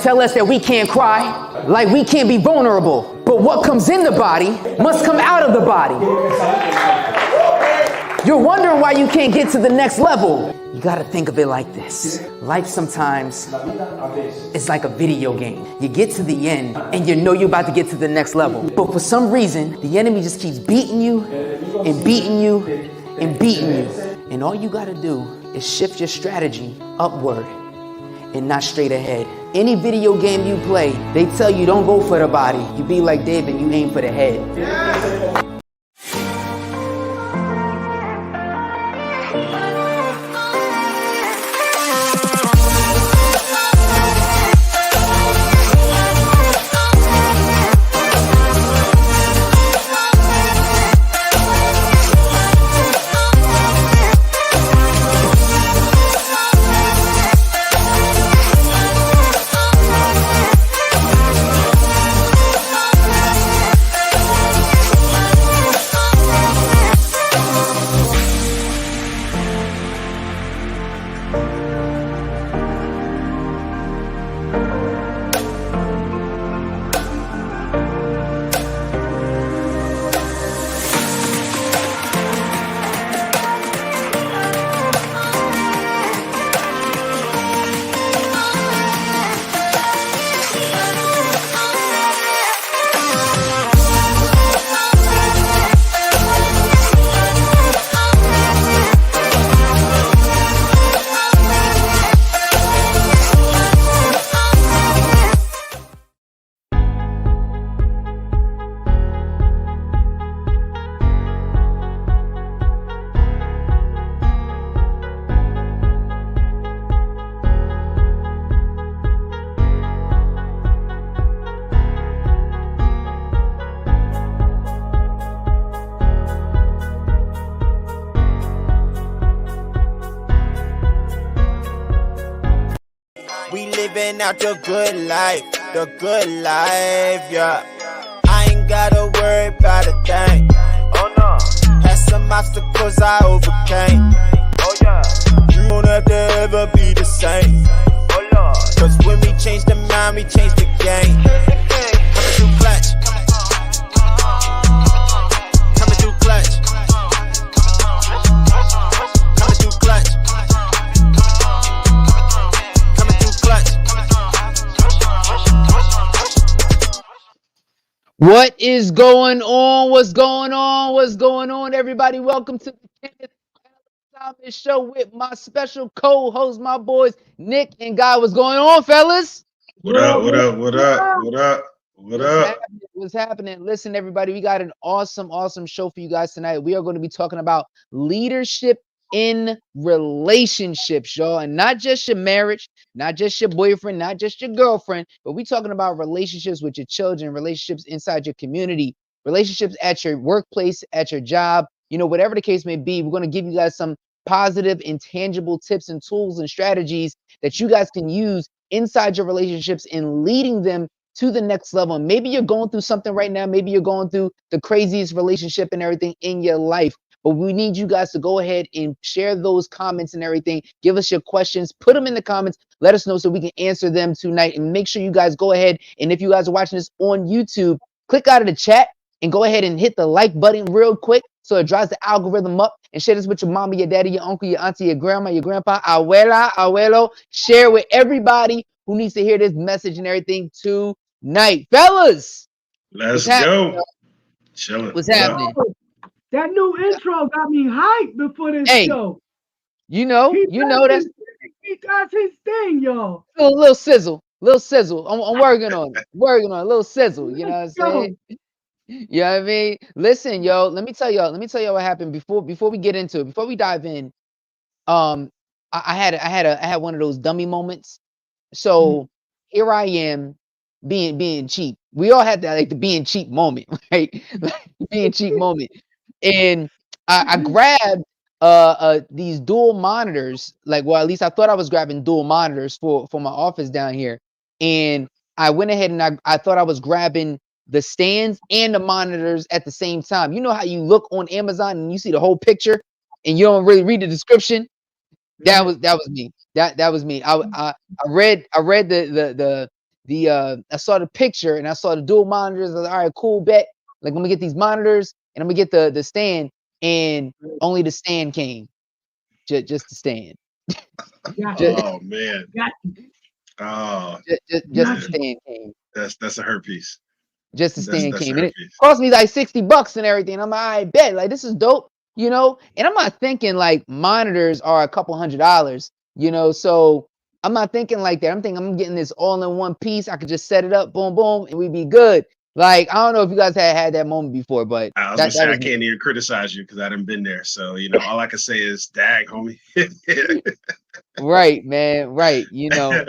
tell us that we can't cry, like we can't be vulnerable. But what comes in the body must come out of the body. You're wondering why you can't get to the next level. You gotta think of it like this. Life sometimes is like a video game. You get to the end and you know you're about to get to the next level. But for some reason, the enemy just keeps beating you and beating you and beating you. And all you gotta do is shift your strategy upward and not straight ahead. Any video game you play, they tell you don't go for the body. You be like David, you aim for the head. Living out the good life, yeah. I ain't gotta worry about a thing. Oh no. Had some obstacles I overcame. Oh yeah. You won't have to ever be the same. Oh Lord. Cause when we change the mind, we change the game. Coming through clutch. Coming through clutch. Coming through clutch. What is going on? What's going on? What's going on, everybody? Welcome to the Kennith Show with my special co-host, my boys, Nick and Guy. What's going on, fellas? What up? What up? What up? What up? What up? What's happening? Listen, everybody, we got an awesome show for you guys tonight. We are going to be talking about leadership in relationships, y'all, and not just your marriage, not just your boyfriend, not just your girlfriend, but we talking about relationships with your children, relationships inside your community, relationships at your workplace, at your job, you know, whatever the case may be. We're going to give you guys some positive, intangible tips and tools and strategies that you guys can use inside your relationships in leading them to the next level. And maybe you're going through something right now. Maybe you're going through the craziest relationship and everything in your life. But we need you guys to go ahead and share those comments and everything. Give us your questions. Put them in the comments. Let us know so we can answer them tonight. And make sure you guys go ahead. And if you guys are watching this on YouTube, click out of the chat and go ahead and hit the like button real quick so it drives the algorithm up. And share this with your mama, your daddy, your uncle, your auntie, your grandma, your grandpa, abuela, abuelo. Share with everybody who needs to hear this message and everything tonight. Fellas, let's go. Chilling. What's happening? That new intro got me hyped before this show. You know that's he does his thing, y'all. A little sizzle. I'm working on it. A little sizzle. You know what I'm saying? You know what I mean? Listen, yo, let me tell y'all what happened before we get into it. Before we dive in, I had one of those dummy moments. So here I am being cheap. We all had that, like, the being cheap moment, right? Like, being cheap moment. And I grabbed these dual monitors, like, well, at least I thought I was grabbing dual monitors for my office down here. And I went ahead and I thought I was grabbing the stands and the monitors at the same time. You know how you look on Amazon and you see the whole picture and you don't really read the description? That was me. That was me. I read the I saw the picture and I saw the dual monitors. I was like, all right, cool, bet. Like I'm gonna get these monitors and I'm gonna get the stand, and only the stand came, just the stand, just, Oh man. Got Oh just the man. you. stand came. That's a hurt piece. Just the stand That's a came, and hurt it piece. cost me like $60 and everything. I'm like, I bet, like this is dope, you know. And I'm not thinking like monitors are a couple $100, you know. So I'm not thinking like that. I'm thinking I'm getting this all in one piece. I could just set it up, boom, boom, and we'd be good. Like I don't know if you guys had that moment before, but I was gonna that say I was me. can't even criticize you because I haven't been there. So all I can say is, "Dag, homie." Right, man. Right, you know.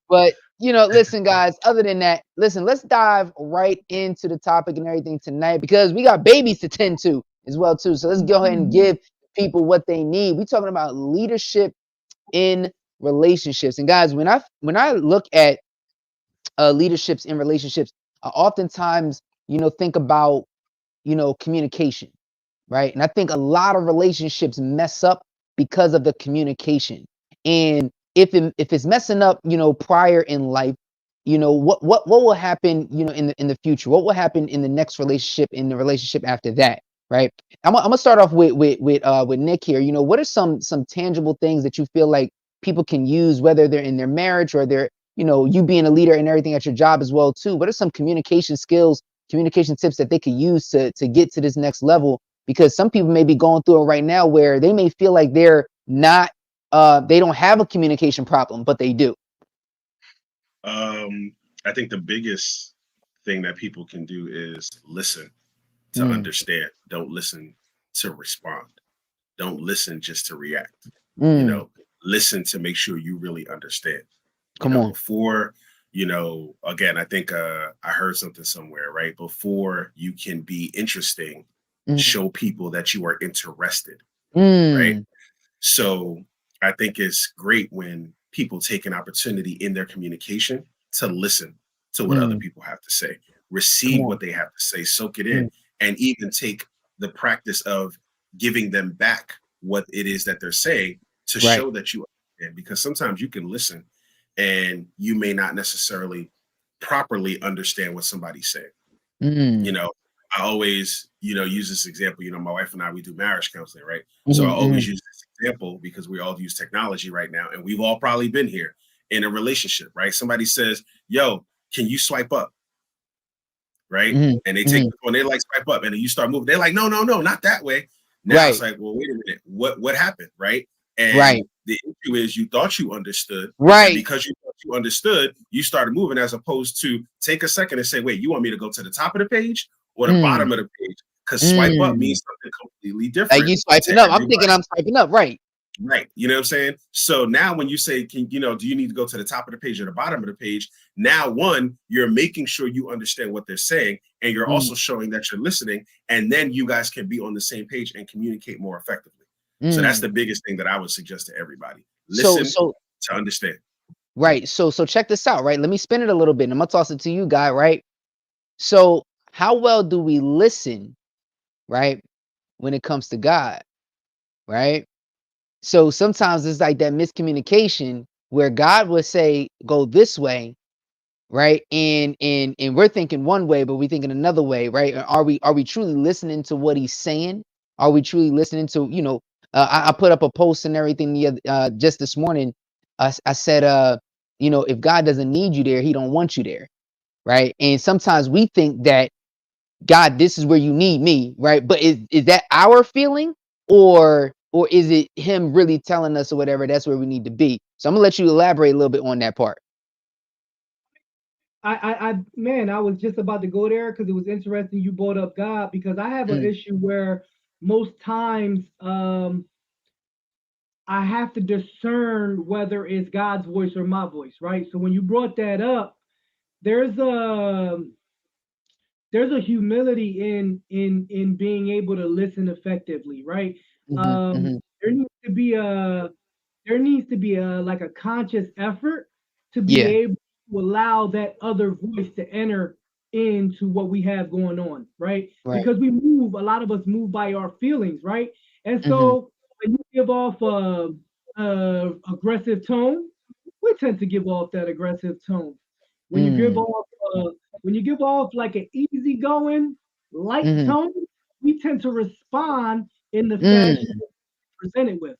But listen, guys, other than that, listen, let's dive right into the topic and everything tonight because we got babies to tend to as well, too. So let's go ahead and give people what they need. We're talking about leadership in relationships. And guys, when I look at leaderships in relationships, I oftentimes, think about, communication, right? And I think a lot of relationships mess up because of the communication. And if it's messing up, prior in life, what will happen, in the future? What will happen in the next relationship, in the relationship after that, right? I'm gonna start off with Nick here. What are some tangible things that you feel like people can use, whether they're in their marriage or they're, you being a leader and everything at your job as well too? What are some communication skills, communication tips that they could use to get to this next level? Because some people may be going through it right now where they may feel like they're not they don't have a communication problem, but they do. I think the biggest thing that people can do is listen to Mm, understand. Don't listen to respond. Don't listen just to react. You mm, know, listen to make sure you really understand. come on. Before, again, I think I heard something somewhere, right? Before you can be interesting, Mm, show people that you are interested, right? mm, So I think it's great when people take an opportunity in their communication to listen to what other mm, people have to say, come receive on. what they have to say, soak it Mm, in, and even take the practice of giving them back what it is that they're saying to right. show that you understand. Because sometimes you can listen and you may not necessarily properly understand what somebody's saying. you Mm, know, I always, use this example. My wife and I, we do marriage counseling, right? So I mm, always mm, use this example because we all use technology right now. And we've all probably been here in a relationship, right? Somebody says, yo, can you swipe up? Right. mm, And they take mm, the phone, they like swipe up, and then you start moving. They're like, no, no, no, not that way. Now it's right, like, well, wait a minute, what happened? Right. And right, the issue is you thought you understood. And right. because you thought you understood, you started moving as opposed to take a second and say, wait, you want me to go to the top of the page or the Mm, bottom of the page? Because swipe up mm. means something completely Like different you to swiping up. I'm thinking everybody. I'm swiping up. Right. Right. You know what I'm saying? So now when you say, do you need to go to the top of the page or the bottom of the page? Now, one, you're making sure you understand what they're saying, and you're Mm, also showing that you're listening. And then you guys can be on the same page and communicate more effectively. So that's mm. the biggest thing that I would suggest to everybody. So Listen so to understand. right. So check this out. Right. Let me spin it a little bit. And I'm gonna toss it to you, guy. Right. So how well do we listen? Right. When it comes to God. Right. So sometimes it's like that miscommunication where God would say, go this way, right? And we're thinking one way, but we're thinking another way, right? Are we truly listening to what he's saying? Are we truly listening to, I put up a post and everything just this morning. I said, if God doesn't need you there, he don't want you there, right? And sometimes we think that God, this is where you need me, right? But is that our feeling, or is it him really telling us or whatever? That's where we need to be. So I'm gonna let you elaborate a little bit on that part. Man, I was just about to go there because it was interesting you brought up God because I have an Mm, issue where most times I have to discern whether it's God's voice or my voice, right? So when you brought that up, there's a there's a humility in being able to listen effectively, right? mhm, Um, mhm. there needs to be a there needs to be a like a conscious effort to be Yeah, able to allow that other voice to enter into what we have going on, right? right. Because we move, a lot of us move by our feelings, right? And Mhm, so when you give off a aggressive tone, we tend to give off that aggressive tone. When you give Mm, off when you give off like an easygoing, light mm, tone, we tend to respond in the fashion mm. presented with,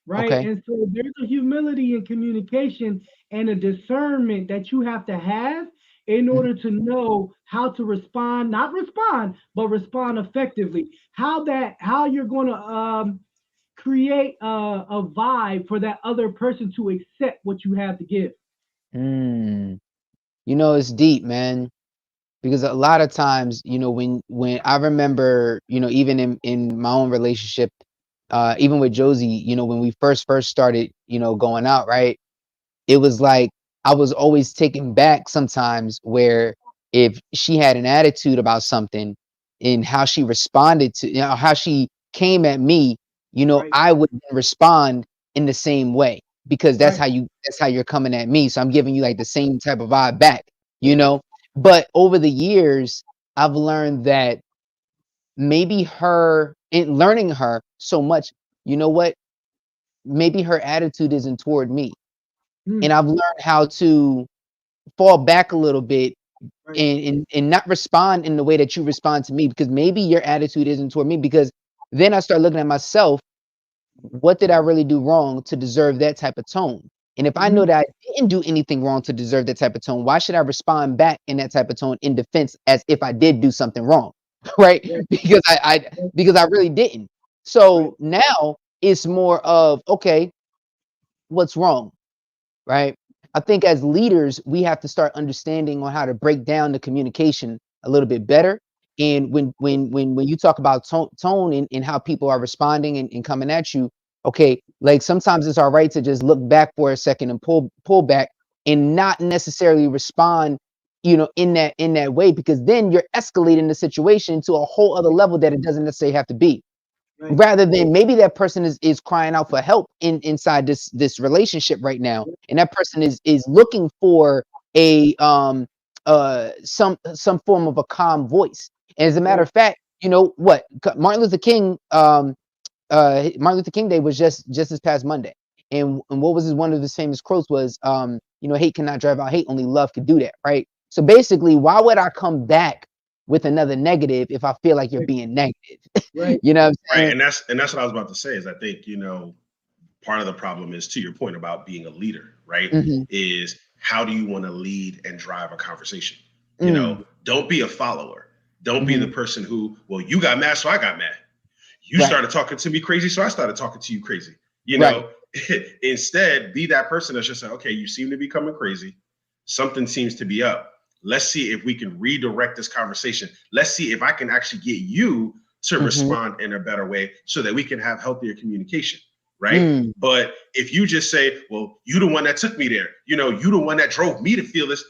right? Okay. And so there's a humility in communication and a discernment that you have to have in Mhm. order to know how to respond, not respond, but respond effectively. How you're going to create a vibe for that other person to accept what you have to give. Mm. You know, it's deep, man. Because a lot of times, when I remember, even in my own relationship, even with Josie, when we first started, going out, right? It was like I was always taken back sometimes where if she had an attitude about something and how she responded to, how she came at me, Right, I would respond in the same way because right, that's how you're coming at me. So I'm giving you like the same type of vibe back, you right, know. But over the years, I've learned that maybe her in learning her so much, you know what? Maybe her attitude isn't toward me. And mm, I've learned how to fall back a little bit right, and not respond in the way that you respond to me because maybe your attitude isn't toward me because then I start looking at myself, what did I really do wrong to deserve that type of tone? And if I know mhm, that I didn't do anything wrong to deserve that type of tone, why should I respond back in that type of tone in defense as if I did do something wrong? Right? right, Because I right, because I really didn't. right, So now it's more of okay, what's wrong? Right? I think as leaders, we have to start understanding on how to break down the communication a little bit better. And when you talk about tone and how people are responding and coming at you, okay, like sometimes it's all right to just look back for a second and pull back and not necessarily respond, in that way, because then you're escalating the situation to a whole other level that it doesn't necessarily have to be, right, rather than maybe that person is crying out for help inside this relationship right now, and that person is looking for a some form of a calm voice. And as a matter right, of fact, you know what, Martin Luther King Day was just this past Monday, and what was one of his famous quotes was, hate cannot drive out hate, only love could do that, right? So basically, why would I come back with another negative if I feel like you're right, being negative? right, You know what I'm Right. saying? And that's what I was about to say is I think, part of the problem is, to your point about being a leader, right? Mhm. Is how do you want to lead and drive a conversation? Mm. Don't be a follower. Don't be the Mhm. person who, well, you got mad, so I got mad. You Right. started talking to me crazy, so I started talking to you crazy. You Right. know, Instead, be that person that's just like, okay, you seem to be coming crazy. Something seems to be up. Let's see if we can redirect this conversation. Let's see if I can actually get you to Mhm. respond in a better way so that we can have healthier communication, right? Mm. But if you just say, well, you the one that took me there, you the one that drove me to feel this,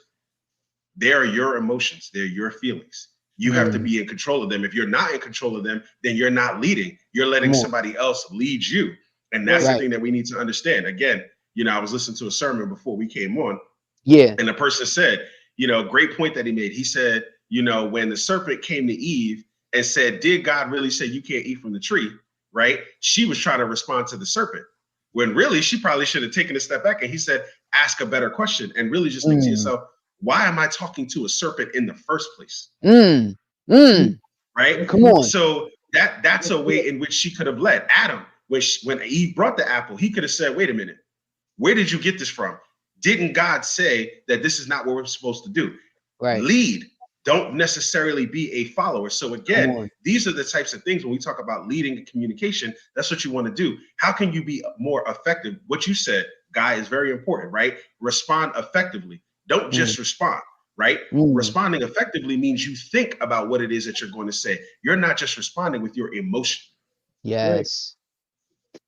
they are your emotions, they're your feelings. You have to Mm. be in control of them. If you're not in control of them, then you're not leading. You're letting Come on. somebody else lead you. And that's right, the Right. thing that we need to understand. Again, I was listening to a sermon before we came on, Yeah. and the person said, great point that he made. He said, when the serpent came to Eve and said, did God really say you can't eat from the tree? Right? She was trying to respond to the serpent when really she probably should have taken a step back. And he said, ask a better question and really just think to Mm. yourself, why am I talking to a serpent in the first place? Mm. mm, Mm. Right? that's Come good, on. So that's that's a good, way in which she could have led Adam. When Eve brought the apple, he could have said, wait a minute, where did you get this from? Didn't God say that this is not what we're supposed to do? Right. Lead. Don't necessarily be a follower. So Come again, on. these are the types of things when we talk about leading and communication, that's what you want to do. How can you be more effective? What you said, Guy, is very important, right? Respond effectively. Don't Mm. just respond, right? Mm. Responding effectively means you think about what it is that you're going to say. You're not just responding with your emotion. right, Yes.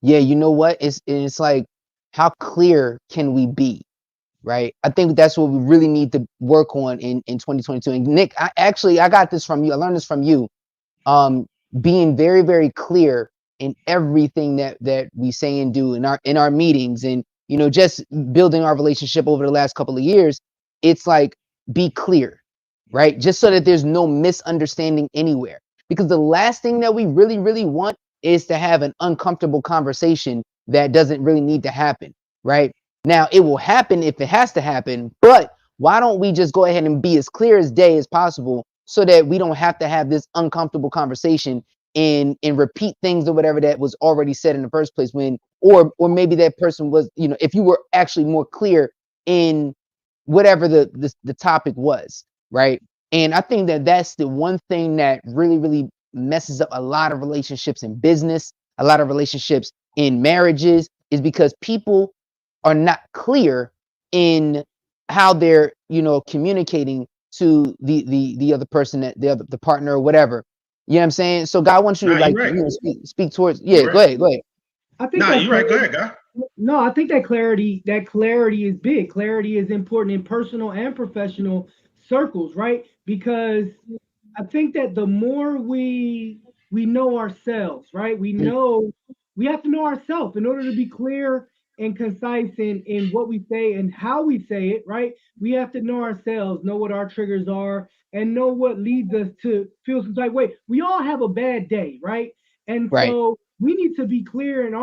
Yeah, you know what? It's like, how clear can we be? Right? I think that's what we really need to work on in 2022. And Nick, I got this from you. I learned this from you. Um, Being very, very clear in everything that we say and do in our meetings, and just building our relationship over the last couple of years. It's like, be clear, right? Just so that there's no misunderstanding anywhere. Because the last thing that we really, really want is to have an uncomfortable conversation that doesn't really need to happen, right? Now, it will happen if it has to happen, but why don't we just go ahead and be as clear as day as possible so that we don't have to have this uncomfortable conversation and repeat things or whatever that was already said in the first place, when or maybe that person was, you know, if you were actually more clear in whatever the topic was, right? And I think that that's the one thing that really messes up a lot of relationships in business, a lot of relationships in marriages, is because people are not clear in how they're, you know, communicating to the other person, that the partner or whatever. You know what I'm saying? So God wants you to, Nah, you're like, right. you know, speak towards. You're Yeah, right. go ahead. I think Nah, that you're right. Go clarity, ahead, guy. no, I think that clarity is big. Clarity is important in personal and professional circles, right? Because I think that the more we know ourselves, right? We have to know ourselves in order to be clear and concise in what we say and how we say it, right? We have to know ourselves, know what our triggers are, and know what leads us to feel some type of way. We all have a bad day, right? And Right. so we need to be clear in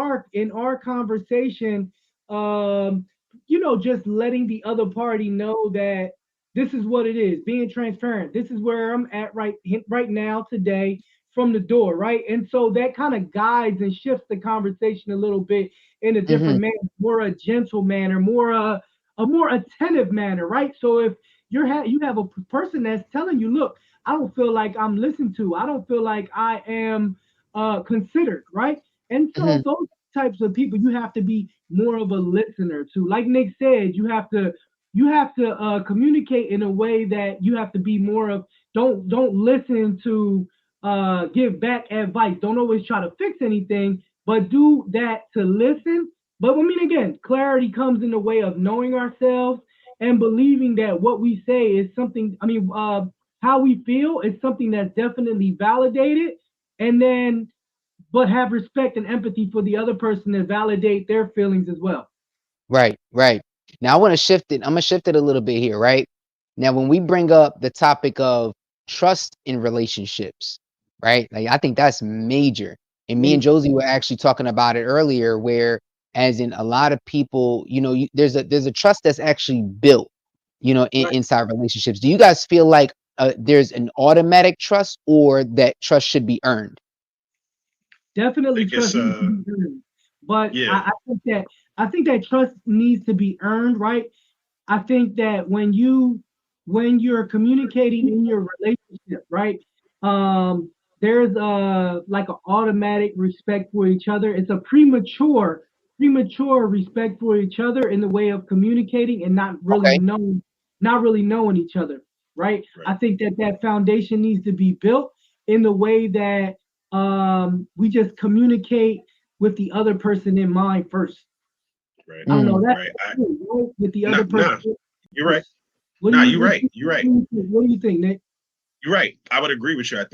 our conversation, um, just letting the other party know that this is what it is, being transparent. This is where I'm at right now today from the door, right? And so that kind of guides and shifts the conversation a little bit in a Mm-hmm. different manner, more a gentle manner, more a more attentive manner, right? So if you have a person that's telling you, look, I don't feel like I'm listened to, I don't feel like I am considered, right? And so Mm-hmm. those types of people you have to be more of a listener to. Like Nick said, you have to communicate in a way that you have to be more of, don't listen to give back advice. Don't always try to fix anything, but do that to listen. But I mean, again, clarity comes in the way of knowing ourselves and believing that what we say is something. I mean, how we feel is something that's definitely validated, and then but have respect and empathy for the other person and validate their feelings as well. Right. Now I want to shift it. I'm gonna shift it a little bit here, right? Now, when we bring up the topic of trust in relationships, right? Like, I think that's major. And me and Major. Josie were actually talking about it earlier, where, as in, a lot of people, you know, there's a trust that's actually built, you know, Right. inside relationships. Do you guys feel like there's an automatic trust, or that trust should be earned? I Definitely think it's trust needs to be earned. But yeah. I think that trust needs to be earned, right? I think that when you're communicating in your relationship, right? Um, there's like an automatic respect for each other. It's a premature respect for each other in the way of communicating and Okay. not really knowing each other, right? Right. I think that that foundation needs to be built in the way that we just communicate with the other person in mind first. Right. I don't know Mm, that Right. right? With the Nah, other person. nah. You're right. What do Nah, you you're right. You're right. what do you think, Nick? You're right. I would agree with you. I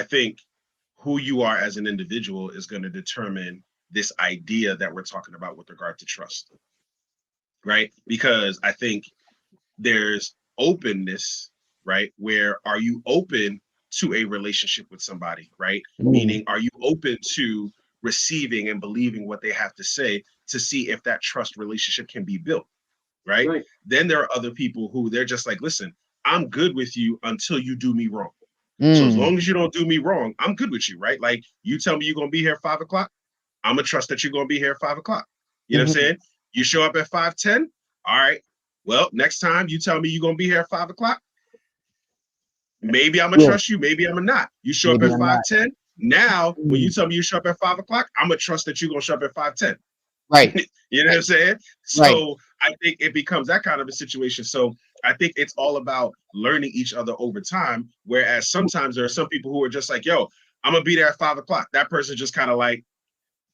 think who you are as an individual is going to determine this idea that we're talking about with regard to trust, right? Because I think there's openness, right? Where are you open to a relationship with somebody, right? mm, Meaning, are you open to receiving and believing what they have to say to see if that trust relationship can be built, right? Right. Then there are other people who they're just like, listen, I'm good with you until you do me wrong. So as mm, long as you don't do me wrong, I'm good with you, right? Like you tell me you're gonna be here at 5 o'clock, I'm gonna trust that you're gonna be here at 5 o'clock. You know what I'm mhm. saying? You show up at 5:10. All right. Well, next time you tell me you're gonna be here at 5 o'clock, maybe I'm gonna Yeah, trust you, maybe I'm gonna not. You show up maybe at I'm not. 5:10. Now, when you Mm, tell me you show up at 5 o'clock, I'm gonna trust that you're gonna show up at 5:10. right, You know what I'm saying? right. So I think it becomes that kind of a situation. So I think it's all about learning each other over time. Whereas sometimes there are some people who are just like, yo, I'm gonna be there at 5 o'clock. That person just kind of like,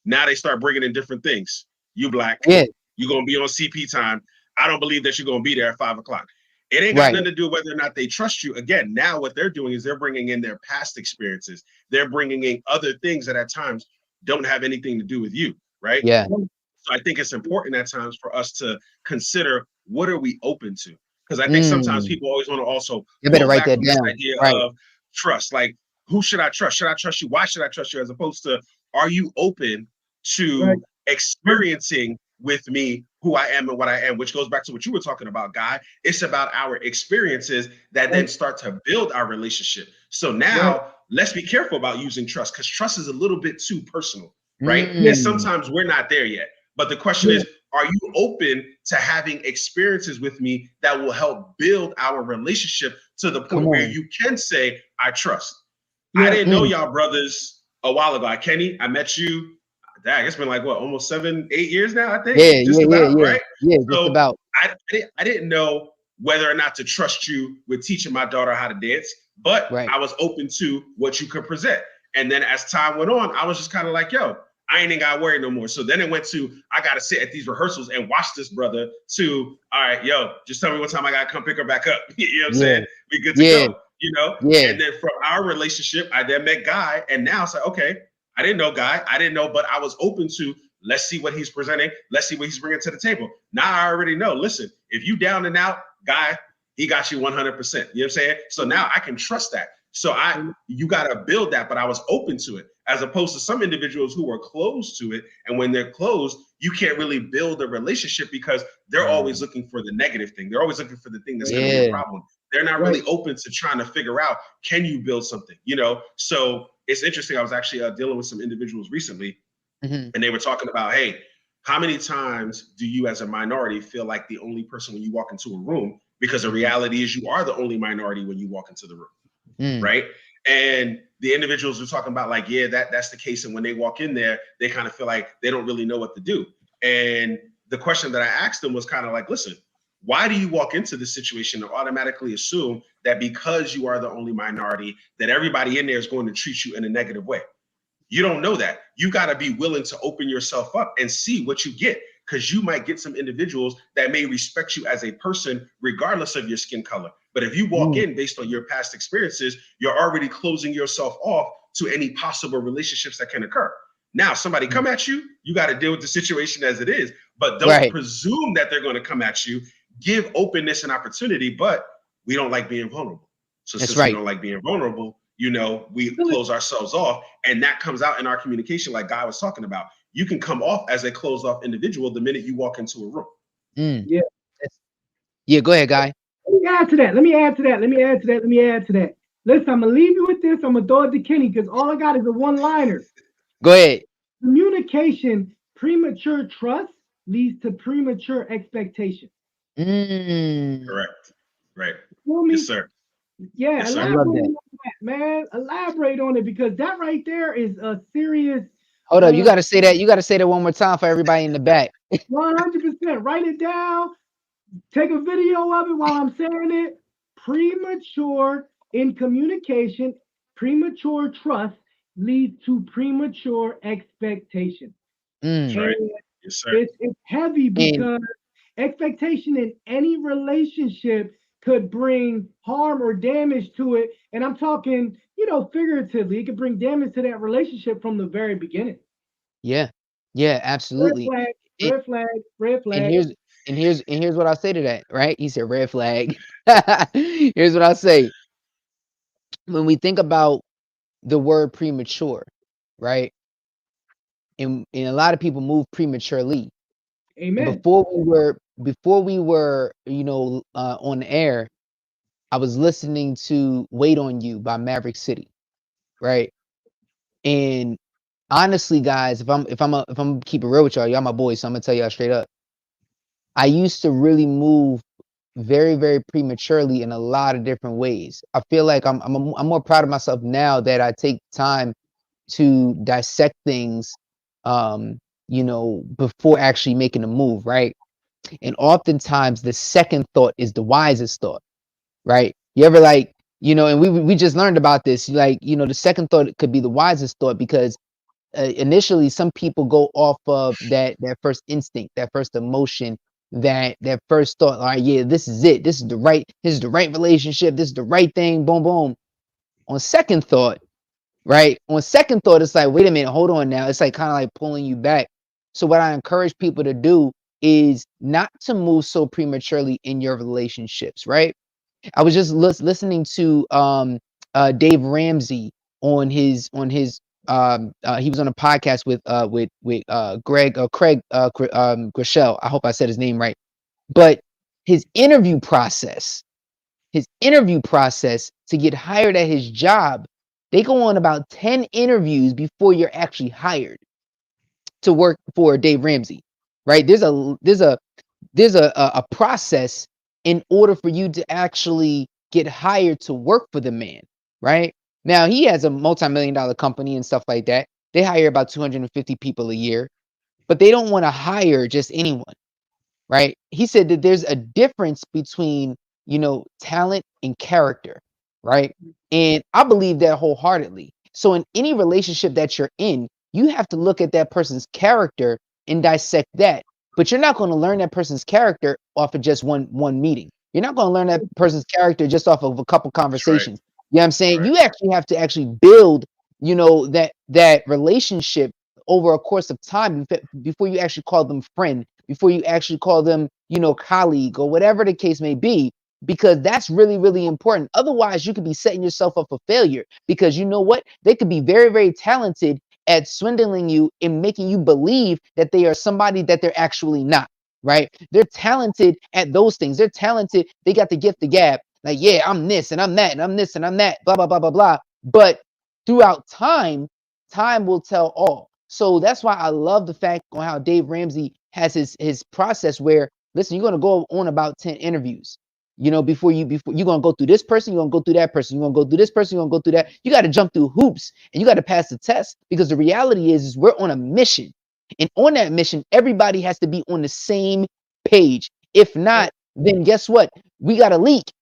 now they start bringing in different things. You black, Yeah, you're gonna be on CP time. I don't believe that you're gonna be there at 5 o'clock. It ain't got right. nothing to do with whether or not they trust you. Again, now what they're doing is they're bringing in their past experiences. They're bringing in other things that at times don't have anything to do with you, right? Yeah. So I think it's important at times for us to consider what are we open to? Because I think sometimes Mm. people always want to also You better pull write back that from this down. idea Right. of trust. Like, who should I trust? Should I trust you? Why should I trust you? As opposed to, are you open Right. to Right. experiencing with me who I am and what I am, which goes back to what you were talking about, Guy. It's about our experiences that then start to build our relationship. So now let's be careful about using trust, because trust is a little bit too personal, right? And sometimes we're not there yet. But the question is, are you open to having experiences with me that will help build our relationship to the point where you can say, I trust? I didn't know y'all brothers a while ago. Kenny, I met you. Dang, it's been like what, almost 7, 8 years now, I think. Right? Yeah, just So about. I didn't know whether or not to trust you with teaching my daughter how to dance, but I was open to what you could present. And then as time went on, I was just kind of like, yo, I ain't got to worry no more. So then it went to, I got to sit at these rehearsals and watch this brother, to, all right, yo, just tell me what time I got to come pick her back up. You know what I'm saying? We good to go, you know? And then from our relationship, I then met Guy, and now it's like, okay, I didn't know Guy. I didn't know, but I was open to, let's see what he's presenting. Let's see what he's bringing to the table. Now I already know, listen, if you down and out, Guy, he got you 100%. You know what I'm saying? So now I can trust that. So you got to build that, but I was open to it, as opposed to some individuals who are closed to it. And when they're closed, you can't really build a relationship because they're always looking for the negative thing. They're always looking for the thing that's going to be a problem. They're not really open to trying to figure out, can you build something, you know? So it's interesting. I was actually dealing with some individuals recently, and they were talking about, hey, how many times do you as a minority feel like the only person when you walk into a room? Because the reality is you are the only minority when you walk into the room. Right. And the individuals were talking about like, yeah, that's the case. And when they walk in there, they kind of feel like they don't really know what to do. And the question that I asked them was kind of like, listen, why do you walk into this situation and automatically assume that because you are the only minority, that everybody in there is going to treat you in a negative way? You don't know that. You got to be willing to open yourself up and see what you get, because you might get some individuals that may respect you as a person, regardless of your skin color. But if you walk in based on your past experiences, you're already closing yourself off to any possible relationships that can occur. Now, somebody come at you, you got to deal with the situation as it is, but don't presume that they're going to come at you. Give openness and opportunity, but we don't like being vulnerable. So since we don't like being vulnerable, you know, we close ourselves off, and that comes out in our communication, like Guy was talking about. You can come off as a closed off individual the minute you walk into a room. Yeah, go ahead, Guy. Let me add to that. Listen, I'm gonna leave you with this. I'm gonna throw it to Kenny because all I got is a one-liner. Go ahead. Communication, premature trust leads to premature expectation. Correct. Right. Yes, sir. Yeah, yes, elaborate on that, man. Elaborate on it, because that right there is a serious. Hold up, you gotta say that. You gotta say that one more time for everybody in the back. 100%. Write it down. Take a video of it while I'm saying it. Premature in communication, premature trust leads to premature expectation. Right. Yes, sir. It's heavy because expectation in any relationship could bring harm or damage to it. And I'm talking, you know, figuratively, it could bring damage to that relationship from the very beginning. Yeah, absolutely. Red flag. And here's what I say to that, right? He said red flag. Here's what I say. When we think about the word premature, right? And a lot of people move prematurely. Amen. Before we were, you know, on the air, I was listening to "Wait on You" by Maverick City, right? And honestly, guys, if I'm keep it real with y'all my boys, so I'm gonna tell y'all straight up. I used to really move very, very prematurely in a lot of different ways. I feel like I'm more proud of myself now that I take time to dissect things, you know, before actually making a move, right? And oftentimes the second thought is the wisest thought, right? You ever like, you know, and we just learned about this, like, you know, the second thought could be the wisest thought because initially some people go off of that first instinct, that first emotion, that first thought, all right, yeah, this is it, this is the right relationship, this is the right thing, boom boom. On second thought, right, it's like, wait a minute, hold on now, it's like kind of like pulling you back. So what I encourage people to do is not to move so prematurely in your relationships, right? I was just listening to Dave Ramsey on his he was on a podcast with Craig Groeschel. I hope I said his name right. But his interview process, to get hired at his job, they go on about 10 interviews before you're actually hired to work for Dave Ramsey, right? There's a process in order for you to actually get hired to work for the man, right? Now he has a multi-million-dollar company and stuff like that. They hire about 250 people a year, but they don't want to hire just anyone, right? He said that there's a difference between, talent and character, right? And I believe that wholeheartedly. So in any relationship that you're in, you have to look at that person's character and dissect that. But you're not going to learn that person's character off of just one meeting. You're not going to learn that person's character just off of a couple That's right. conversations. You know what I'm saying? Right. You actually have to actually build, that relationship over a course of time before you actually call them friend, before you actually call them, colleague or whatever the case may be, because that's really, really important. Otherwise, you could be setting yourself up for failure, because you know what? They could be very, very talented at swindling you and making you believe that they are somebody that they're actually not, right? They're talented at those things. They're talented. They got the gift of gab. Like, yeah, I'm this and I'm that and I'm this and I'm that, blah, blah, blah, blah, blah. But throughout time will tell all. So that's why I love the fact on how Dave Ramsey has his process where, listen, you're gonna go on about 10 interviews. Before you're gonna go through this person, you're gonna go through that person, you're gonna go through this person, you're gonna go through that. You got to jump through hoops and you got to pass the test, because the reality is we're on a mission. And on that mission, everybody has to be on the same page. If not, then guess what? We got a leak.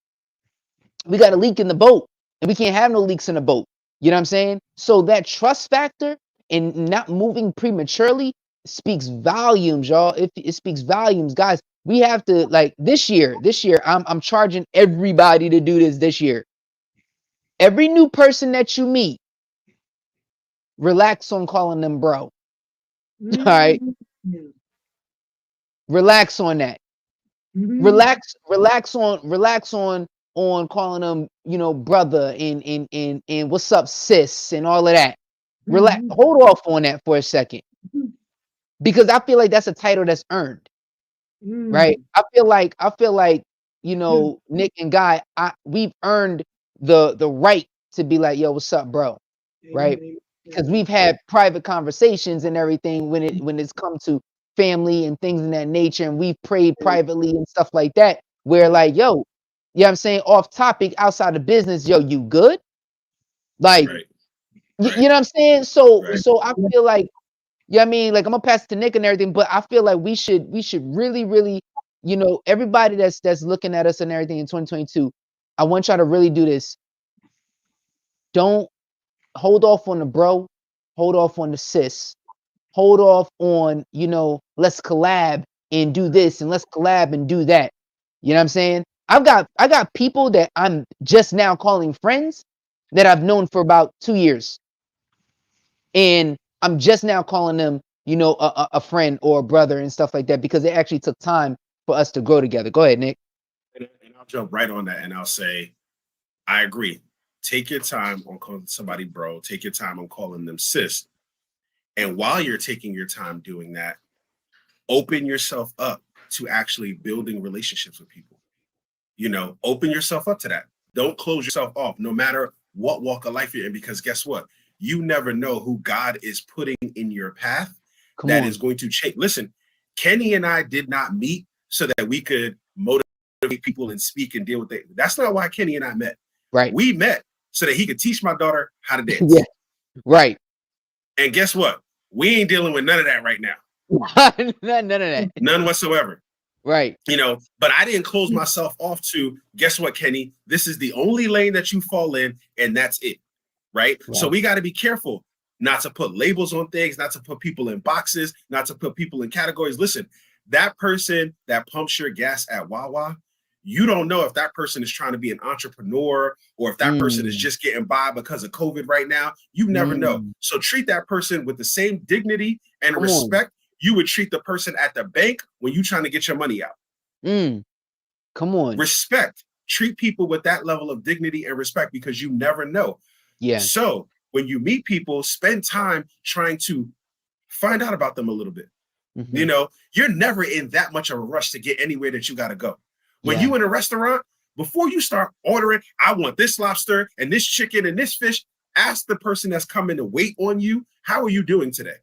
We got a leak in the boat, and we can't have no leaks in the boat. You know what I'm saying? So that trust factor and not moving prematurely speaks volumes, y'all. It speaks volumes, guys. We have to, like, this year, I'm charging everybody to do this year. Every new person that you meet, relax on calling them bro. All right? Relax on that. Relax on calling them, brother and what's up, sis, and all of that. Relax, hold off on that for a second, because I feel like that's a title that's earned, right? I feel like Nick and Guy, we've earned the right to be like, yo, what's up, bro, right? Because we've had private conversations and everything when it's come to family and things in that nature, and we've prayed privately and stuff like that, where like, yo, you know what I'm saying, off topic, outside of business, yo, you good? Like, Right. you know what I'm saying? So Right. so I feel like, I mean, like, I'm gonna pass it to Nick and everything, but I feel like we should really, really, everybody that's looking at us and everything in 2022, I want y'all to really do this. Don't hold off on the bro, hold off on the sis, hold off on, let's collab and do this and let's collab and do that. You know what I'm saying? I got people that I'm just now calling friends that I've known for about 2 years. And I'm just now calling them, a friend or a brother and stuff like that, because it actually took time for us to grow together. Go ahead, Nick. And I'll jump right on that and I'll say, I agree. Take your time on calling somebody bro. Take your time on calling them sis. And while you're taking your time doing that, open yourself up to actually building relationships with people. Open yourself up to that. Don't close yourself off, no matter what walk of life you're in, because guess what? You never know who God is putting in your path that is going to change. Listen, Kenny and I did not meet so that we could motivate people and speak and deal with it. That's not why Kenny and I met. Right. We met so that he could teach my daughter how to dance. Yeah. Right. And guess what? We ain't dealing with none of that right now. None of that. None whatsoever. Right. But I didn't close myself off to, guess what, Kenny? This is the only lane that you fall in, and that's it. Right? So we got to be careful not to put labels on things, not to put people in boxes, not to put people in categories. Listen, that person that pumps your gas at Wawa, you don't know if that person is trying to be an entrepreneur or if that person is just getting by because of COVID right now. You never know. So treat that person with the same dignity and respect you would treat the person at the bank when you're trying to get your money out. Come on. Respect. Treat people with that level of dignity and respect, because you never know. Yeah. So when you meet people, spend time trying to find out about them a little bit. Mhm. You know, you're never in that much of a rush to get anywhere that you got to go. When Yeah. you in a restaurant, before you start ordering, I want this lobster and this chicken and this fish, ask the person that's coming to wait on you, how are you doing today?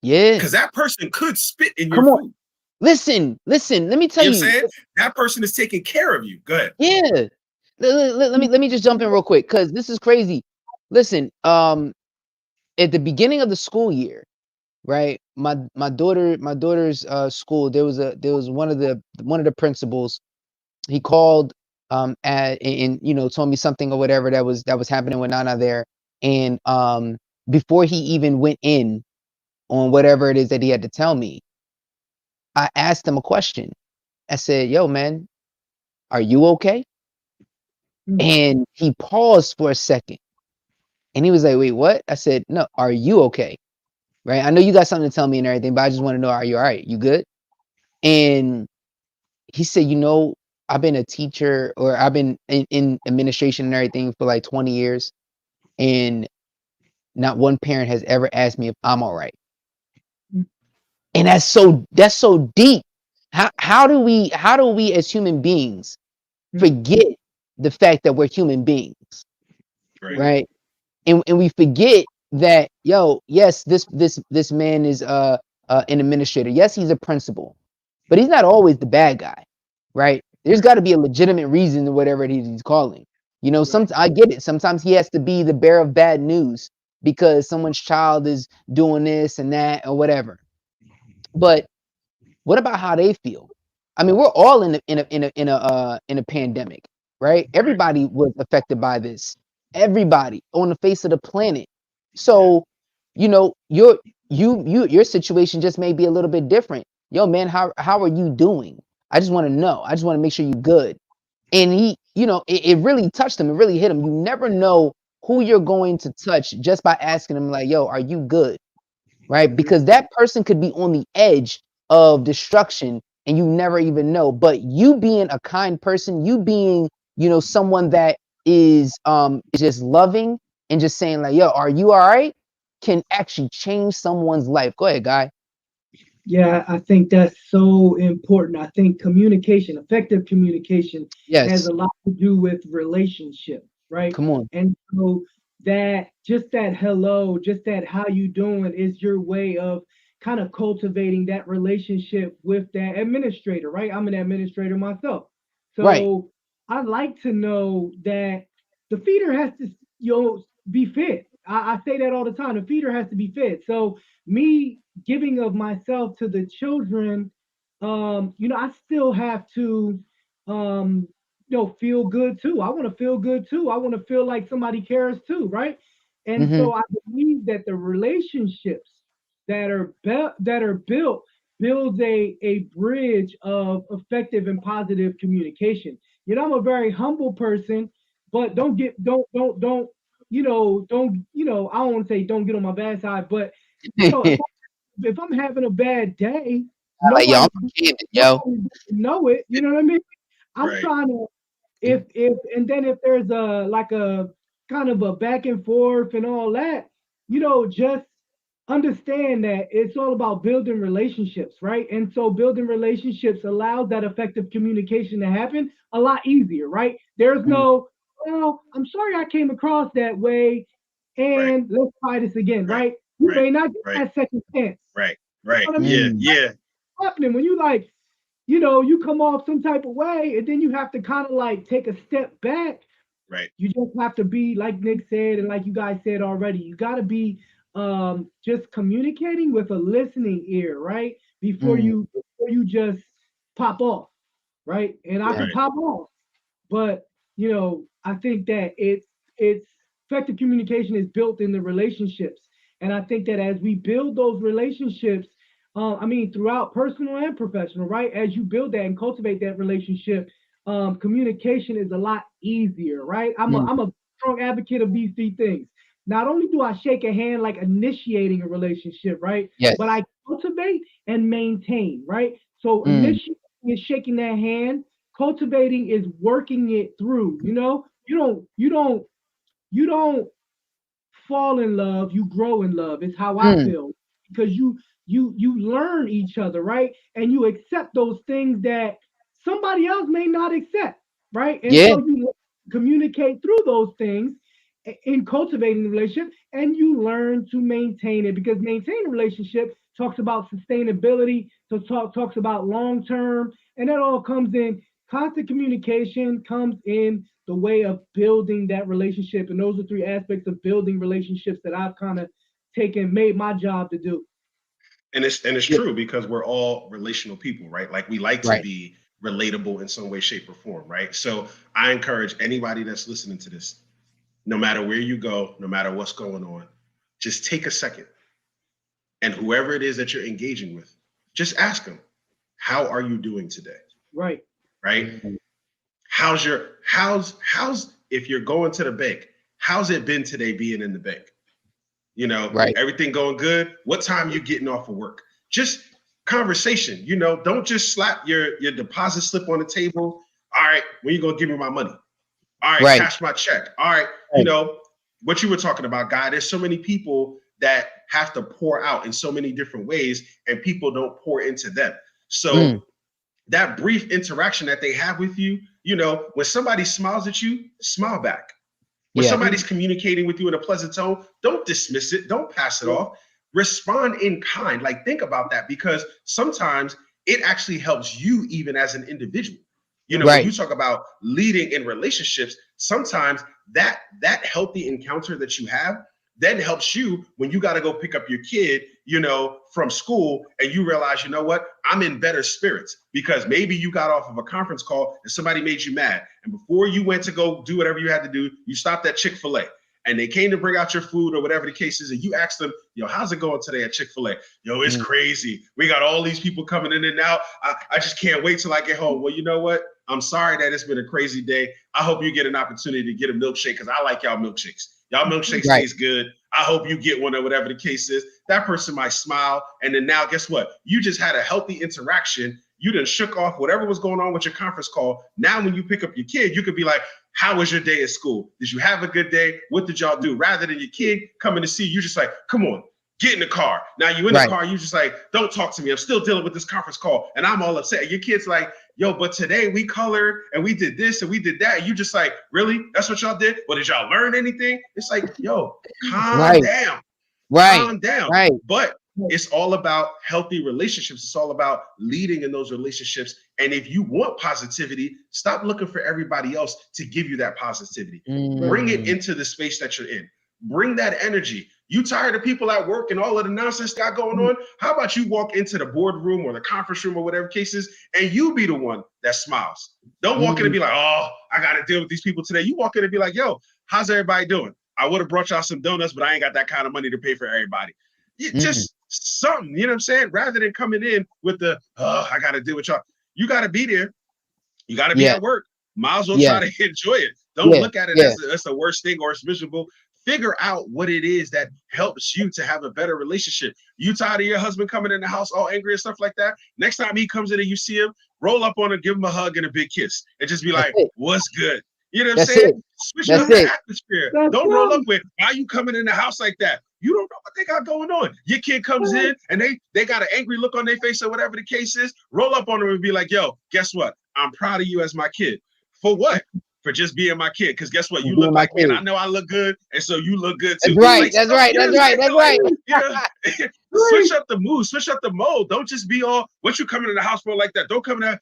Yeah. Because that person could spit in your Come on. food. Listen. Let me tell You know what I'm you. saying? That person is taking care of you. Go ahead. Yeah. Let me just jump in real quick because this is crazy. Listen, at the beginning of the school year, right? My daughter's school, there was one of the principals. He called and you know, told me something or whatever that was happening with Nana there. And before he even went in on whatever it is that he had to tell me, I asked him a question. I said, "Yo, man, are you okay?" And he paused for a second. And he was like, "Wait, what?" I said, "No, are you okay?" Right? I know you got something to tell me and everything, but I just want to know, are you all right? You good? And he said, "You know, I've been a teacher or I've been in administration and everything for like 20 years, and not one parent has ever asked me if I'm all right." And that's so deep. How do we as human beings forget the fact that we're human beings, right? And we forget that, yo, yes, this man is an administrator. Yes, he's a principal, but he's not always the bad guy, right? There's got to be a legitimate reason to whatever it is he's calling. You know, I get it. Sometimes he has to be the bearer of bad news because someone's child is doing this and that or whatever. But what about how they feel? I mean, we're all in a pandemic, right? Everybody was affected by this. Everybody on the face of the planet. So, you know, your situation just may be a little bit different. Yo, man, how are you doing? I just want to know. I just want to make sure you're good. And he, you know, it really touched him. It really hit him. You never know who you're going to touch just by asking him, like, yo, are you good? Right? Because that person could be on the edge of destruction and you never even know. But you being a kind person, you being, you know, someone that is just loving and just saying like, yo, are you all right? Can actually change someone's life. Go ahead, guy. Yeah, I think that's so important. I think communication, effective communication, has Yes. a lot to do with relationship, right? Come on. And so that just that hello, just that how you doing is your way of kind of cultivating that relationship with that administrator, right? I'm an administrator myself. Right. So I like to know that the feeder has to, be fed. I say that all the time. The feeder has to be fed. So me giving of myself to the children, I still have to, feel good too. I want to feel good too. I want to feel like somebody cares too, right? And Mm-hmm. so I believe that the relationships that are built builds a bridge of effective and positive communication. I'm a very humble person, but don't I don't want to say don't get on my bad side, but if if I'm having a bad day, Like, yo, I'm nobody a kid, yo. nobody know it. You know what I mean? I'm Right. trying to if and then if there's a like a kind of a back and forth and all that, just understand that it's all about building relationships, right? And so building relationships allows that effective communication to happen a lot easier, right? There's Mm, no, well, I'm sorry I came across that way, Right. and let's try this again, Right. right? You Right. may not get Right. that second chance. Right. You Right. know what I mean? Yeah. mm, Yeah. What's happening when you like, you come off some type of way, and then you have to kind of like take a step back. Right. You just have to be like Nick said, and like you guys said already. You got to be just communicating with a listening ear, right? mm. Before you just pop off, right? And I Yeah. can pop off, but I think that it's effective communication is built in the relationships, and I think that as we build those relationships, throughout personal and professional, right? As you build that and cultivate that relationship, communication is a lot easier, right? Mm. I'm a strong advocate of these three things. Not only do I shake a hand like initiating a relationship, right? Yes. But I cultivate and maintain, right? So Mm. initiating is shaking that hand, cultivating is working it through. You don't fall in love, you grow in love. It's how I Mm, feel because you learn each other, right? And you accept those things that somebody else may not accept, right? And yeah, so you communicate through those things in cultivating the relationship, and you learn to maintain it because maintaining a relationship talks about sustainability, so talks about long term, and that all comes in constant communication comes in the way of building that relationship, and those are three aspects of building relationships that I've kind of made my job to do. And it's yeah, true because we're all relational people, right? Like we like to right. be relatable in some way, shape, or form, right? So I encourage anybody that's listening to this, no matter where you go, no matter what's going on, just take a second and whoever it is that you're engaging with, just ask them, how are you doing today? Right. Right? Mm, How's if you're going to the bank, how's it been today being in the bank? right. Everything going good? What time you getting off of work? Just conversation, don't just slap your deposit slip on the table. All right, when you gonna give me my money? All right, Right. cash my check. All right, Right. what you were talking about, guy. There's so many people that have to pour out in so many different ways, and people don't pour into them. Mm, So that brief interaction that they have with you, when somebody smiles at you, smile back. When yeah. somebody's communicating with you in a pleasant tone, don't dismiss it, don't pass it Yeah. off. Respond in kind. Like, think about that because sometimes it actually helps you even as an individual. When Right. you talk about leading in relationships, sometimes that healthy encounter that you have then helps you when you got to go pick up your kid, from school, and you realize, you know what, I'm in better spirits because maybe you got off of a conference call and somebody made you mad. And before you went to go do whatever you had to do, you stopped at Chick-fil-A and they came to bring out your food or whatever the case is. And you asked them, how's it going today at Chick-fil-A? It's Mm, crazy. We got all these people coming in and out. I just can't wait till I get home. Well, you know what? I'm sorry that it's been a crazy day. I hope you get an opportunity to get a milkshake because I like y'all milkshakes. Y'all milkshakes right. taste good. I hope you get one or whatever the case is. That person might smile. And then now, guess what? You just had a healthy interaction. You done shook off whatever was going on with your conference call. Now, when you pick up your kid, you could be like, how was your day at school? Did you have a good day? What did y'all do? Rather than your kid coming to see you, just like, come on, get in the car. Now you in the Right. car, you just like, don't talk to me. I'm still dealing with this conference call. And I'm all upset. Your kid's like, yo, but today we colored and we did this and we did that. And you just like, really? That's what y'all did? Well, did y'all learn anything? It's like, yo, calm Right. down. Right. Calm down. Right. But it's all about healthy relationships. It's all about leading in those relationships. And if you want positivity, stop looking for everybody else to give you that positivity. Bring it Mm, into the space that you're in. Bring that energy. You tired of people at work and all of the nonsense got going on? How about you walk into the boardroom or the conference room or whatever cases, and you be the one that smiles? Don't walk in and mm, be like, oh, I got to deal with these people today. You walk in and be like, yo, how's everybody doing? I would have brought y'all some donuts, but I ain't got that kind of money to pay for everybody. mm, Just something, you know what I'm saying? Rather than coming in with the, oh, I got to deal with y'all. You got to be there. You got to be yeah. at work. Might as well Yeah. try to enjoy it. Don't Yeah. look at it Yeah. as that's the worst thing or it's miserable. Figure out what it is that helps you to have a better relationship. You tired of your husband coming in the house all angry and stuff like that? Next time he comes in and you see him, roll up on him, give him a hug and a big kiss, and just be That's like, it. "What's good?" You know what I'm That's saying? it. Switch That's up the it. atmosphere. That's Don't roll right. up with, "Why are you coming in the house like that?" You don't know what they got going on. Your kid comes Right. in and they got an angry look on their face or whatever the case is. Roll up on them and be like, "Yo, guess what? I'm proud of you as my kid." For what? For just being my kid. Because guess what? You Being look my like me, and I kid. know I look good, and so you look good That's too. right. Like That's stuff, right. you know That's what I'm right. saying? That's Like, right. you know, switch up the mood, switch up the mode. Don't just be all what you coming in the house for like that. Don't come in,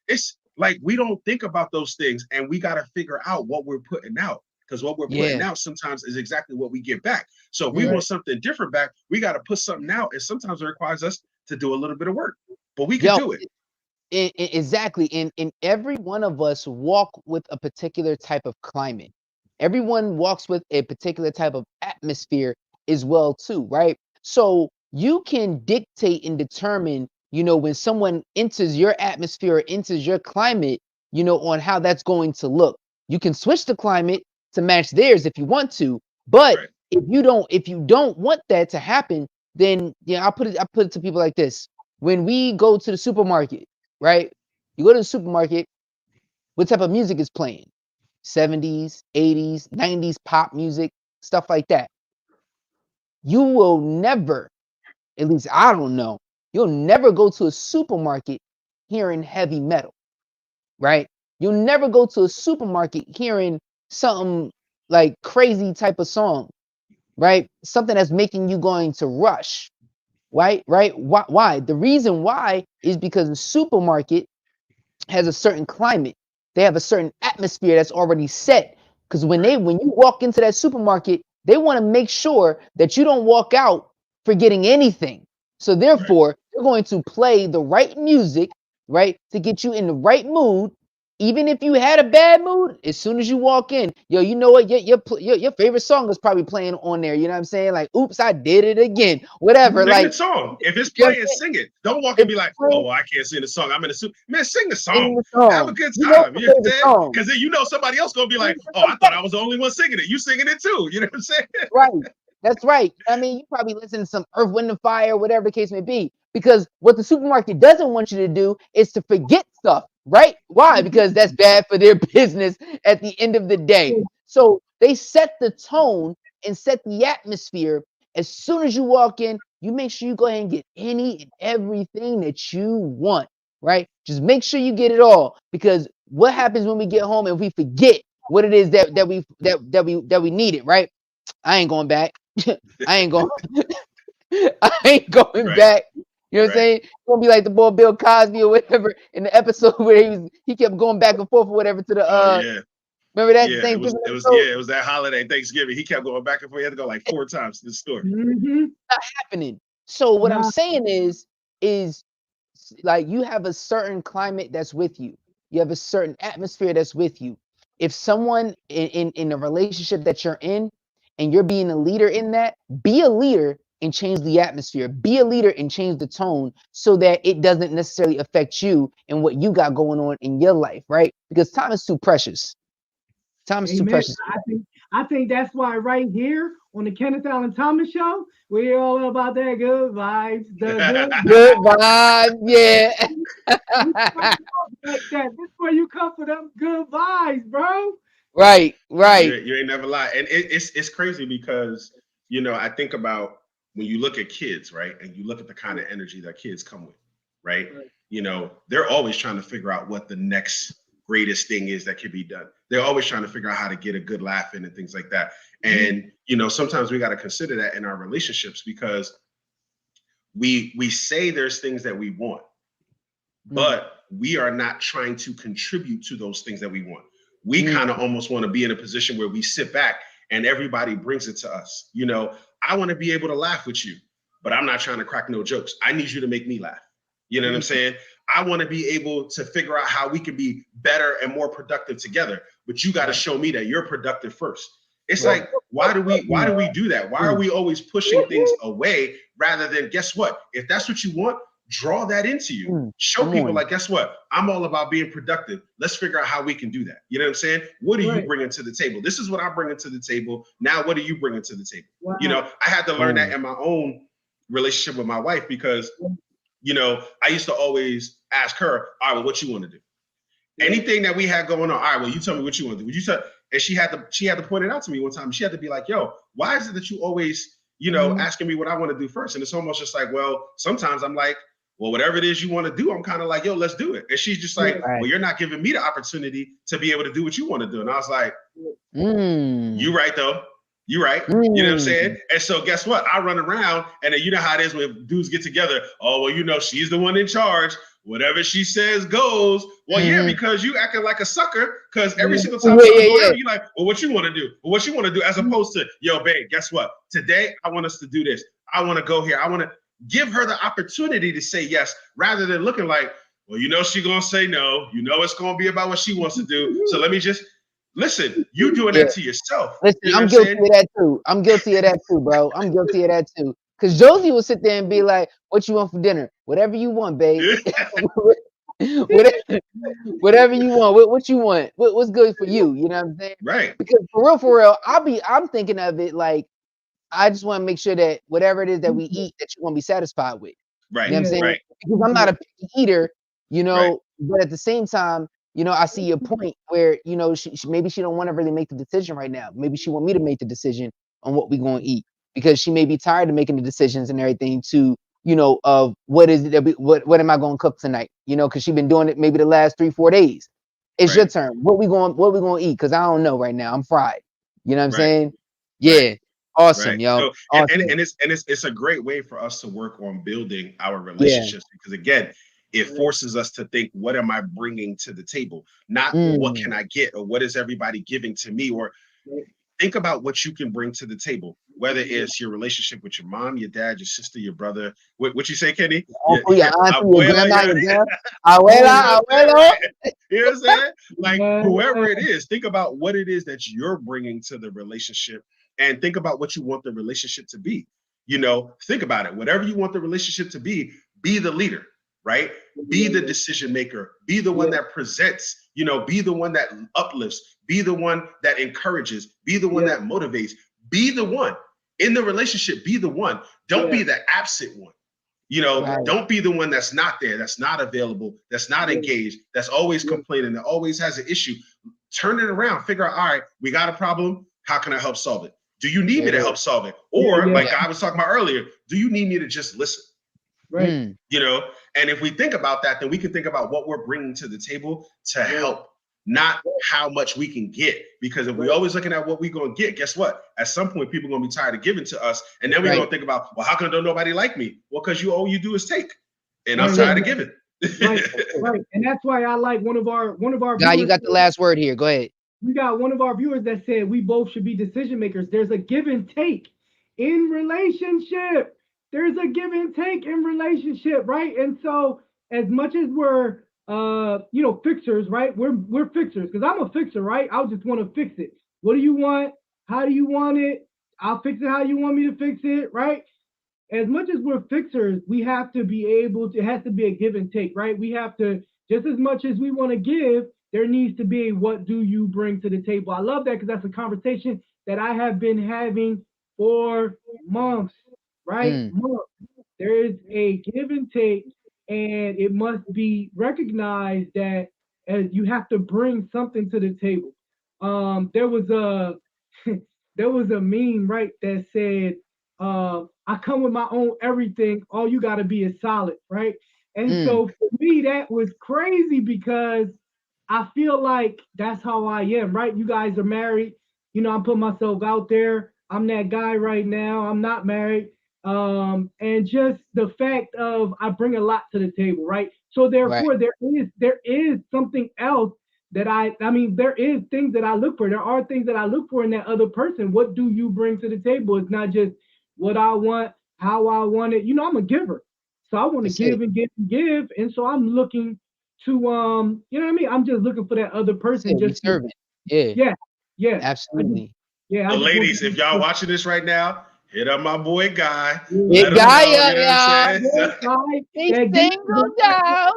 it's like we don't think about those things, and we got to figure out what we're putting out. Because what we're putting Yeah. out sometimes is exactly what we get back. So if we Mm. want something different back, we got to put something out. And sometimes it requires us to do a little bit of work, but we could Yo, do it. exactly. And every one of us walk with a particular type of climate. Everyone walks with a particular type of atmosphere as well, too, right? So you can dictate and determine, when someone enters your atmosphere or enters your climate, on how that's going to look. You can switch the climate to match theirs if you want to, but Right. if you don't want that to happen, then I put it to people like this. When we go to the supermarket, right? You go to the supermarket, what type of music is playing? 70s, 80s, 90s pop music, stuff like that. you will never, at least I don't know, you'll never go to a supermarket hearing heavy metal, right? You'll never go to a supermarket hearing something like crazy type of song, right? Something that's making you going to rush, right? Right? Why? The reason why is because the supermarket has a certain climate. They have a certain atmosphere that's already set. Because when you walk into that supermarket, they want to make sure that you don't walk out forgetting anything. So Right. therefore, they're going to play the right music, right, to get you in the right mood. Even if you had a bad mood, as soon as you walk in, yo, you know what? Your favorite song is probably playing on there. You know what I'm saying? Like, oops, I did it again. Whatever. Sing Like, the song. If it's you know what playing, I'm saying? sing it. Don't walk and If be like, it's oh, playing, well, I can't sing the song. I'm in the suit. Man, sing the sing song. the Have a song. good You know time. it's You your know what I'm favorite saying? song. Because then you know somebody else gonna be like, oh, I thought I was the only one singing it. You singing it too. You know what I'm saying? Right. That's right. I mean, you probably listen to some Earth, Wind, and Fire, whatever the case may be. Because what the supermarket doesn't want you to do is to forget stuff, right? Why? Because that's bad for their business at the end of the day. So they set the tone and set the atmosphere. As soon as you walk in, you make sure you go ahead and get any and everything that you want, right? Just make sure you get it all. Because what happens when we get home and we forget what it is that we needed, right? I ain't going back. I ain't going. I ain't going Right, back. You know what I'm right. saying? It's gonna be like the boy Bill Cosby or whatever in the episode where he kept going back and forth or whatever to the Oh yeah. remember that Yeah, it was Thanksgiving it was episode? yeah, it was that holiday Thanksgiving. He kept going back and forth. He had to go like 4 times to the store. Mm-hmm. Happening. So what I'm Nah, saying is like you have a certain climate that's with you. You have a certain atmosphere that's with you. If someone in a relationship that you're in and you're being a leader in that, be a leader and change the atmosphere. Be a leader and change the tone so that it doesn't necessarily affect you and what you got going on in your life, right? Because time is too precious. Time is too amen. precious. I think that's why right here on the Kenneth Allen Thomas show, we're all about that good vibes, the good Good vibe, yeah. we start off like that. This is where you come for them good vibes, bro. Right, you right. you ain't never lie. And it's crazy because I think about when you look at kids, right? And you look at the kind of energy that kids come with, right? Right. They're always trying to figure out what the next greatest thing is that can be done. They're always trying to figure out how to get a good laugh in and things like that. And sometimes we got to consider that in our relationships because we say there's things that we want, but we are not trying to contribute to those things that we want. We kind of almost want to be in a position where we sit back and everybody brings it to us. I want to be able to laugh with you, but I'm not trying to crack no jokes. I need you to make me laugh. You know what I'm saying? I want to be able to figure out how we can be better and more productive together, but you got to show me that you're productive first. It's like, why do we do that? Why are we always pushing things away rather than, guess what? If that's what you want, draw that into you. Show people like, guess what? I'm all about being productive. Let's figure out how we can do that. You know what I'm saying? What are you Right. bringing to the table? This is what I'm bringing to the table. Now, what are you bringing to the table? Wow. I had to learn that in my own relationship with my wife because, I used to always ask her, all right, well, what you want to do? Anything that we had going on, all right, well, you tell me what you want to do. Would you tell? And she had to point it out to me one time. She had to be like, yo, why is it that you always, asking me what I want to do first? And it's almost just like, well, sometimes I'm like, well, whatever it is you want to do, I'm kind of like, yo, let's do it. And she's just like, Right. well, you're not giving me the opportunity to be able to do what you want to do. And I was like, Mm. you right though. You right. You know what I'm saying? And so guess what? I run around and then you know how it is when dudes get together. Oh, well, she's the one in charge. Whatever she says goes. Well, yeah, because you acting like a sucker. Because every single time something goes down, you're like, well, what you want to do? Well, what you want to do? As opposed to, yo, babe, guess what? Today, I want us to do this. I want to go here. I want to give her the opportunity to say yes, rather than looking like, well, she's going to say no. It's going to be about what she wants to do. So let me just, listen, you doing that to yourself. Listen, You know I'm what I'm guilty saying? of that too. I'm guilty of that too, bro. I'm guilty of that too. Cause Josie will sit there and be like, "What you want for dinner? Whatever you want, babe. whatever, whatever you want. What you want? What's good for you? You know what I'm saying? Right. Because for real, I'm thinking of it like I just want to make sure that whatever it is that we eat, that you want to be satisfied with. Right. You know what I'm Yeah. saying? Right. Because I'm not a picky eater, Right. but at the same time, I see your point where, she maybe she don't want to really make the decision right now. Maybe she want me to make the decision on what we gonna eat. because she may be tired of making the decisions and everything to, of what is it that what am I going to cook tonight? Because she's been doing it maybe the last 3-4 days. It's your Right. turn. What we going to eat? Because I don't know right now. I'm fried. You know what I'm Right. saying? Right. Yeah. Awesome, Right. yo. So Awesome. it's a great way for us to work on building our Yeah. relationships, because again, it forces us to think, what am I bringing to the table? Not what can I get, or what is everybody giving to me, or think about what you can bring to the table, whether it's your relationship with your mom, your dad, your sister, your brother. What you say, Kenny? Yeah, Uncle, your auntie, your abuela, grandma, yeah. your grand, You know abuela, what I'm saying? abuelo. Right. You know what I'm saying? Like, Yeah. whoever it is, think about what it is that you're bringing to the relationship, and think about what you want the relationship to be. Think about it. Whatever you want the relationship to be the leader, right? Be the decision maker, be the one that presents, be the one that uplifts, be the one that encourages, be the one that motivates, be the one in the relationship, be the one. Don't be the absent one. Right. Don't be the one that's not there, that's not available, that's not engaged, that's always complaining, that always has an issue. Turn it around, figure out, all right, we got a problem. How can I help solve it? Do you need me to help solve it? Or like I was talking about earlier, do you need me to just listen? Right. And if we think about that, then we can think about what we're bringing to the table to help, not how much we can get. Because if we're always looking at what we're going to get, guess what? At some point, people are going to be tired of giving to us. And then we're going to think about, well, how come don't nobody like me? Well, because all you do is take. And I'm tired of giving. Right. And that's why I like one of our Guy, viewers, you got the last word here. Go ahead. we got one of our viewers that said we both should be decision makers. There's a give and take in relationship. There's a give and take in relationship, right? And so as much as we're fixers, right? We're fixers, because I'm a fixer, right? I just want to fix it. What do you want? How do you want it? I'll fix it how you want me to fix it, right? As much as we're fixers, we have to be able to, it has to be a give and take, right? We have to, just as much as we want to give, there needs to be a what do you bring to the table. I love that, because that's a conversation that I have been having for months, right? Months. There is a give and take, and it must be recognized that as you have to bring something to the table. There was a there was a meme, right, that said, I come with my own everything. All you got to be is solid, right? And so for me, that was crazy, because I feel like that's how I am, right? You guys are married. I'm putting myself out there. I'm that guy right now. I'm not married. And just the fact of I bring a lot to the table, right? So therefore, there is something else that there is things that I look for. There are things that I look for in that other person. What do you bring to the table? It's not just what I want, how I want it. I'm a giver. So I want to give and give and give. And so I'm looking to I'm just looking for that other person. Just servant. Yeah. Yeah. Absolutely. So ladies, if y'all watching this right now, hit up my boy Guy. Let him Guy know, up, you know what I'm saying? He's single now.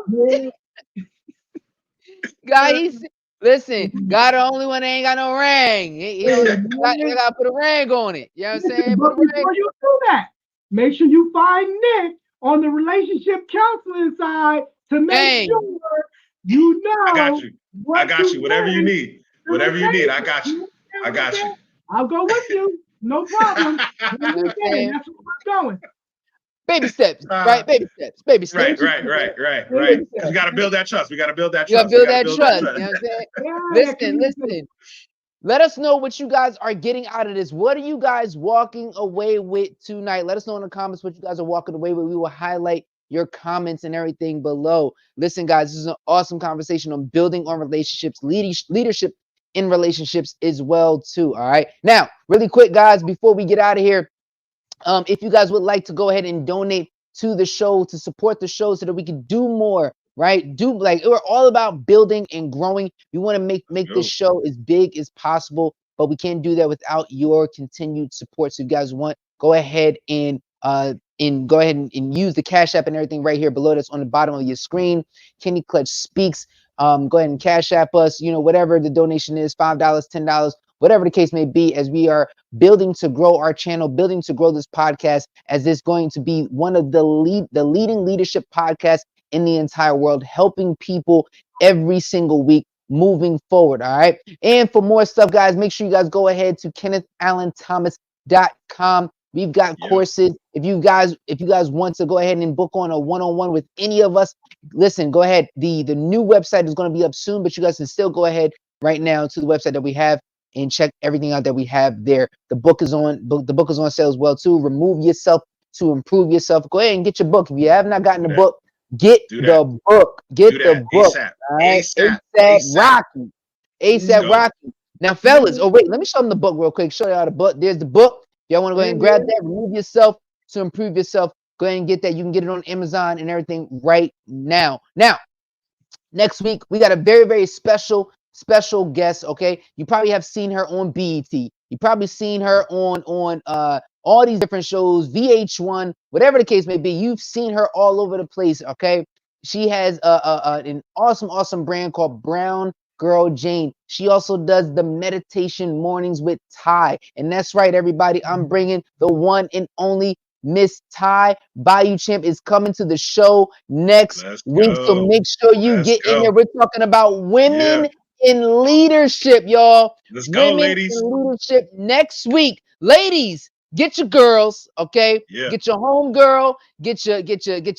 Guys, listen, God the only one that ain't got no ring. You gotta put a ring on it. You know what I'm saying? But before you do that, make sure you find Nick on the relationship counseling side to make sure you know. I got you. Whatever you need. Whatever you need, I got you. I got you. I'll go with you. No problem. That's where we're going. Baby steps, right? Baby steps. Baby steps. Right. You got to build that trust. We got to build that trust. You got to build that trust. You know what I'm saying? Listen. Let us know what you guys are getting out of this. What are you guys walking away with tonight? Let us know in the comments what you guys are walking away with. We will highlight your comments and everything below. Listen, guys, this is an awesome conversation on building on relationships, leadership in relationships as well, too. All right. Now, really quick, guys, before we get out of here, if you guys would like to go ahead and donate to the show, to support the show so that we can do more, right? We're all about building and growing. We want to make this show as big as possible, but we can't do that without your continued support. So if you guys want, go ahead and use the Cash App and everything right here below. That's on the bottom of your screen. Kenny Clutch Speaks. Go ahead and Cash App us, whatever the donation is, $5, $10, whatever the case may be, as we are building to grow our channel, building to grow this podcast, as it's going to be one of the leading leadership podcasts in the entire world, helping people every single week moving forward. All right. And for more stuff, guys, make sure you guys go ahead to KennethAllenThomas.com. We've got courses. If you guys want to go ahead and book on a one-on-one with any of us, listen, go ahead. The new website is going to be up soon, but you guys can still go ahead right now to the website that we have and check everything out that we have there. The book is on sale as well too. Remove yourself to improve yourself. Go ahead and get your book. If you have not gotten the book, get the book. Get the book. ASAP. All right, ASAP. Rocky. ASAP Rocky. Now, fellas, oh wait, let me show them the book real quick. Show y'all the book. There's the book. Y'all want to go ahead and grab that, remove yourself to improve yourself. Go ahead and get that. You can get it on Amazon and everything right now. Now, next week, we got a very, very special guest, okay? You probably have seen her on BET. You probably seen her on all these different shows, VH1, whatever the case may be. You've seen her all over the place, okay? She has an awesome brand called Brown Girl Jane. She also does the meditation mornings with Ty. And that's right, everybody. I'm bringing the one and only Miss Ty. Bayou Champ is coming to the show next week. So make sure you get in there. We're talking about women in leadership, y'all. Let's go, ladies. In leadership next week. Ladies, get your girls, okay? Get your home girl, get your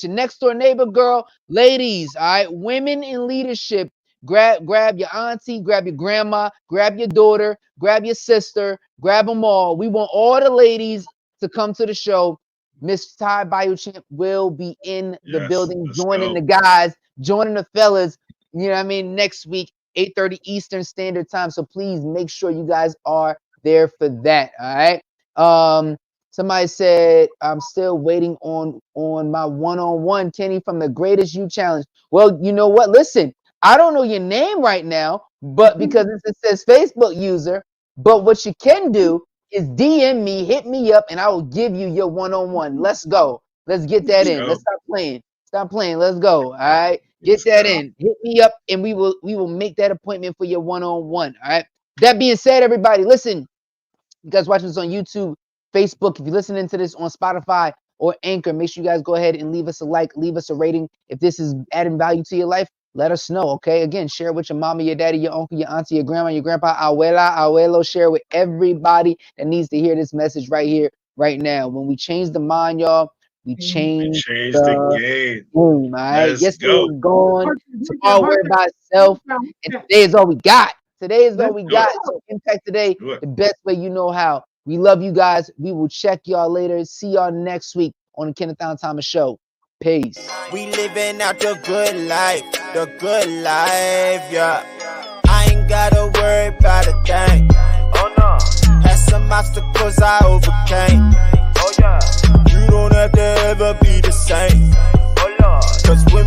next door neighbor girl. Ladies, all right, women in leadership. Grab your auntie, grab your grandma, grab your daughter, grab your sister, grab them all. We want all the ladies to come to the show. Miss Ty Bayou Champ will be in the building, joining the guys, joining the fellas, you know what I mean, next week, 8:30 Eastern Standard Time. So please make sure you guys are there for that, all right? Somebody said, I'm still waiting on my one-on-one, Kenny, from the Greatest You Challenge. Well, you know what? Listen, I don't know your name right now, but because it says Facebook user, but what you can do is DM me, hit me up, and I will give you your one-on-one. Let's go. Let's get that in. Let's stop playing. Stop playing. Let's go. All right. Get that in. Hit me up, and we will make that appointment for your one-on-one. All right. That being said, everybody, listen. You guys watching this on YouTube, Facebook. If you're listening to this on Spotify or Anchor, make sure you guys go ahead and leave us a like, leave us a rating. If this is adding value to your life, let us know, okay? Again, share it with your mama, your daddy, your uncle, your auntie, your grandma, your grandpa, abuela, abuelo. Share it with everybody that needs to hear this message right here, right now. When we change the mind, y'all, we change the game. All right? Yesterday was gone. Tomorrow we're by itself. And today is all we got. Today is all we got. So impact today the best way you know how. We love you guys. We will check y'all later. See y'all next week on the Kenneth Thomas Show. Peace. We living out the good life, yeah. I ain't gotta worry about a thing. Oh no. Had some obstacles I overcame. Oh yeah. You don't have to ever be the same. Oh Lord. 'Cause women